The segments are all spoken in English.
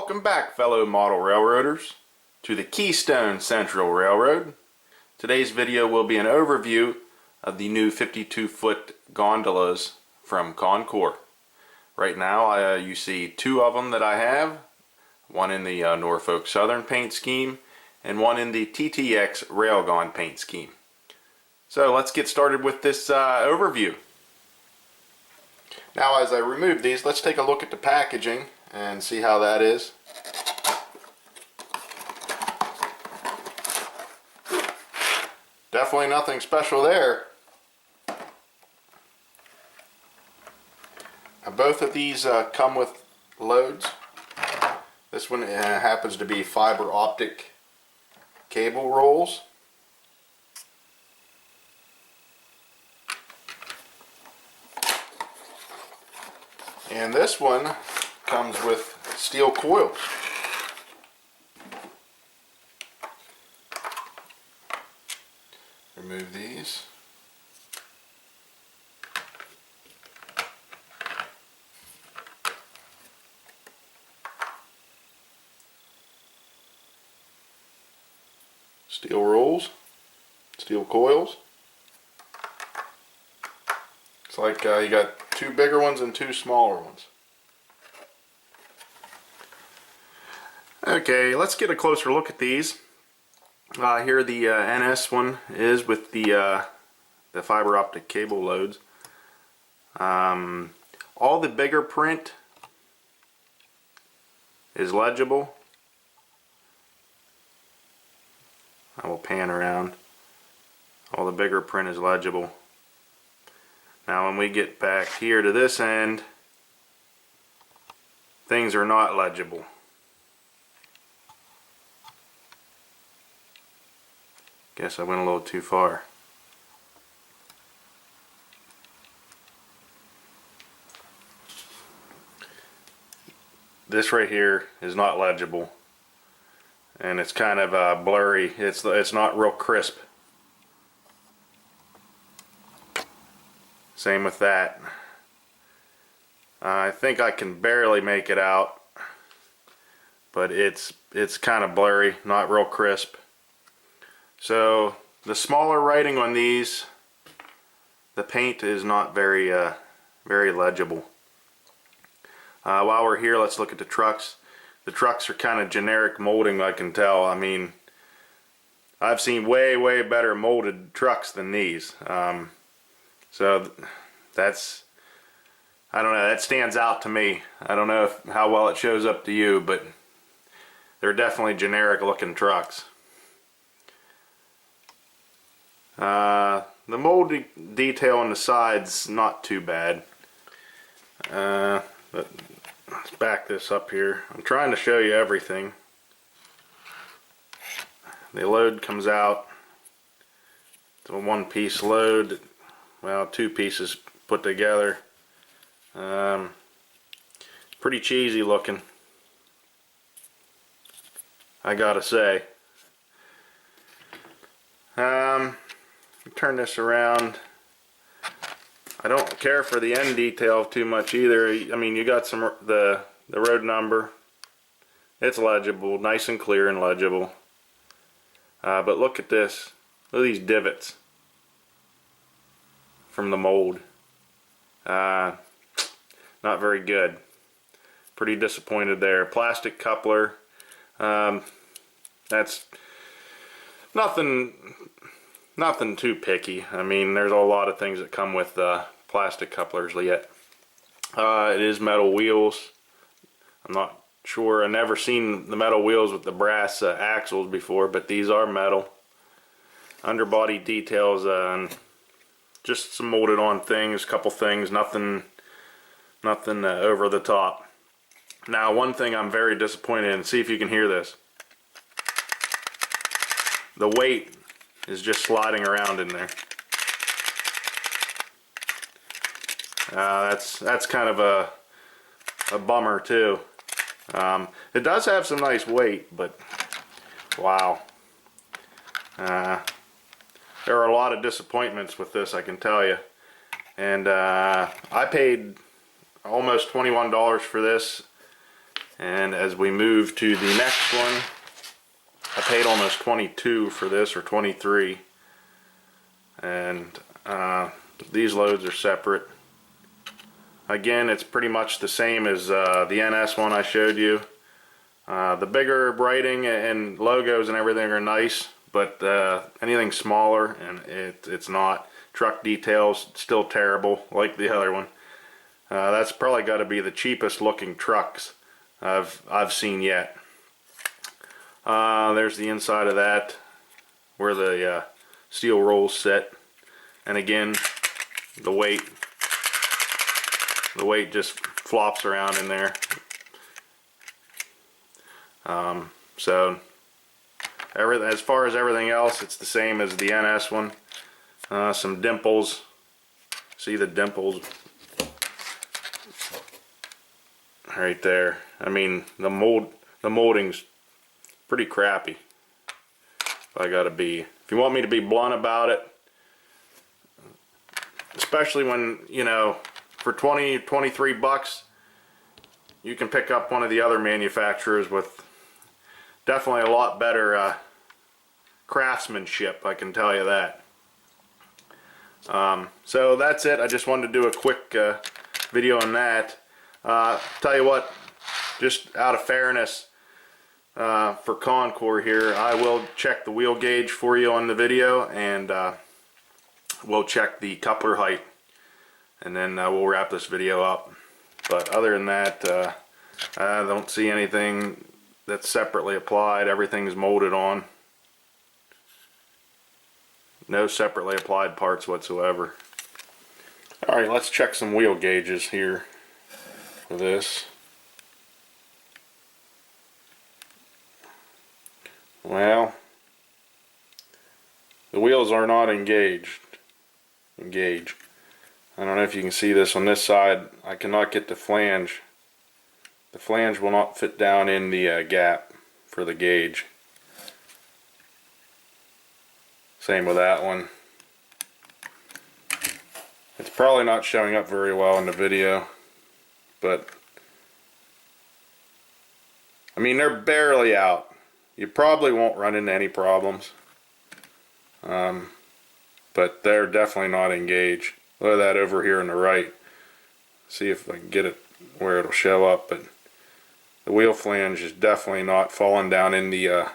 Welcome back, fellow model railroaders, to the Keystone Central Railroad. Today's video will be an overview of the new 52-foot gondolas from Con-Cor. Right now you see two of them that I have, one in the Norfolk Southern paint scheme and one in the TTX Railgon paint scheme. So let's get started with this overview. Now as I remove these, let's take a look at the packaging and see how that is. Definitely nothing special there. Both of these come with loads. This one happens to be fiber optic cable rolls. And this one comes with steel coils. Remove these. Steel rolls, steel coils. It's like you got two bigger ones and two smaller ones. Okay, let's get a closer look at these. Here the NS one is with the fiber optic cable loads. All the bigger print is legible. I will pan around. All the bigger print is legible. Now when we get back here to this end, things are not legible. Guess I went a little too far. This right here is not legible, and it's kind of blurry. It's not real crisp. Same with that. I think I can barely make it out, but it's kind of blurry, not real crisp. So the smaller writing on these, the paint is not very legible. While we're here, let's look at the trucks. The trucks are kind of generic molding, I can tell. I mean, I've seen way better molded trucks than these. So that's, I don't know, that stands out to me. I don't know how well it shows up to you, but they're definitely generic looking trucks. The mold detail on the sides not too bad. But let's back this up here. I'm trying to show you everything. The load comes out. It's a one-piece load. Well, two pieces put together. Pretty cheesy looking, I gotta say. Turn this around. I don't care for the end detail too much either. I mean, you got some the road number. It's legible, nice and clear and legible. But look at this. Look at these divots from the mold. Not very good. Pretty disappointed there. Plastic coupler. That's nothing too picky. I mean, there's a lot of things that come with plastic couplers yet. It is metal wheels. I'm not sure. I've never seen the metal wheels with the brass axles before, but these are metal. Underbody details and just some molded on things, couple things, nothing over the top. Now, one thing I'm very disappointed in, see if you can hear this. The weight is just sliding around in there. That's kind of a bummer too. It does have some nice weight, but wow. There are a lot of disappointments with this, I can tell you. And I paid almost $21 for this, And as we move to the next one, I paid almost 22 for this, or 23. And these loads are separate. Again, it's pretty much the same as the NS one I showed you. The bigger writing and logos and everything are nice, but anything smaller, and it's not. Truck details still terrible, like the other one. That's probably got to be the cheapest looking trucks I've seen yet. There's the inside of that, where the steel rolls sit, and again, the weight just flops around in there. So as far as everything else, it's the same as the NS one. Some dimples. See the dimples right there. I mean, the molding's pretty crappy. If you want me to be blunt about it, especially when, you know, for 23 bucks, you can pick up one of the other manufacturers with definitely a lot better craftsmanship, I can tell you that. So that's it. I just wanted to do a quick video on that. Tell you what, just out of fairness, for Con-Cor here, I will check the wheel gauge for you on the video, and we'll check the coupler height, and then we'll wrap this video up. But other than that, I don't see anything that's separately applied. Everything's molded on. No separately applied parts whatsoever. Alright, let's check some wheel gauges here for this. Well, the wheels are not engaged. I don't know if you can see this on this side. I cannot get the flange. The flange will not fit down in the gap for the gauge. Same with that one. It's probably not showing up very well in the video, but I mean, they're barely out. You probably won't run into any problems, but they're definitely not engaged. Look at that over here on the right. See if I can get it where it'll show up, but the wheel flange is definitely not falling down in the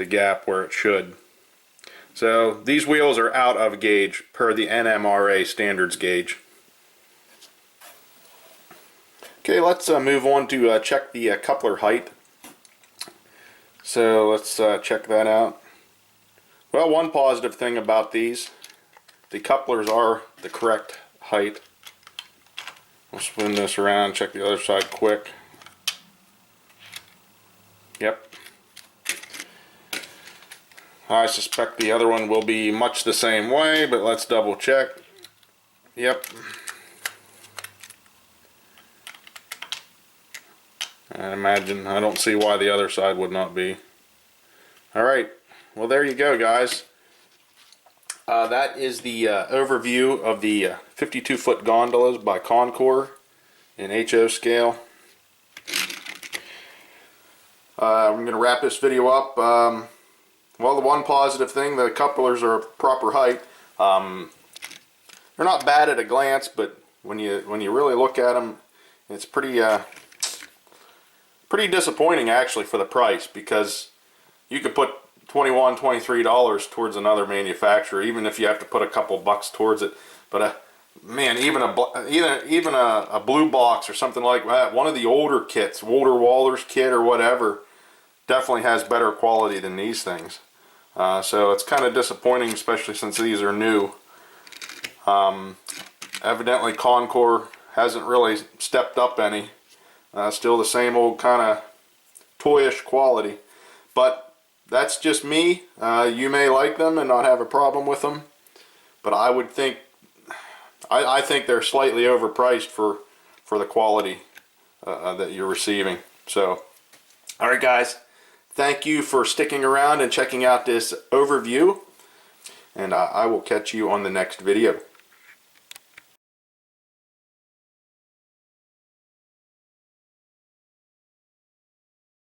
gap where it should. So these wheels are out of gauge per the NMRA standards gauge. Okay, let's move on to check the coupler height. So let's check that out. Well, one positive thing about these, the couplers are the correct height. We'll spin this around, check the other side quick. Yep. I suspect the other one will be much the same way, but let's double check. Yep. I don't see why the other side would not be. Alright, well there you go, guys. That is the overview of the 52-foot gondolas by Con-Cor in HO scale. I'm going to wrap this video up. Well, the one positive thing, the couplers are proper height. They're not bad at a glance, but when you really look at them, it's pretty disappointing actually for the price, because you could put $21, $23 towards another manufacturer, even if you have to put a couple bucks towards it. But man, even a blue box or something like that, one of the older kits, Walter Waller's kit or whatever, definitely has better quality than these things. So it's kind of disappointing, especially since these are new. Evidently Con-Cor hasn't really stepped up any. Still the same old kind of toyish quality. But that's just me. You may like them and not have a problem with them, but I would think, I think they're slightly overpriced for the quality that you're receiving. So, alright guys, thank you for sticking around and checking out this overview, and I will catch you on the next video.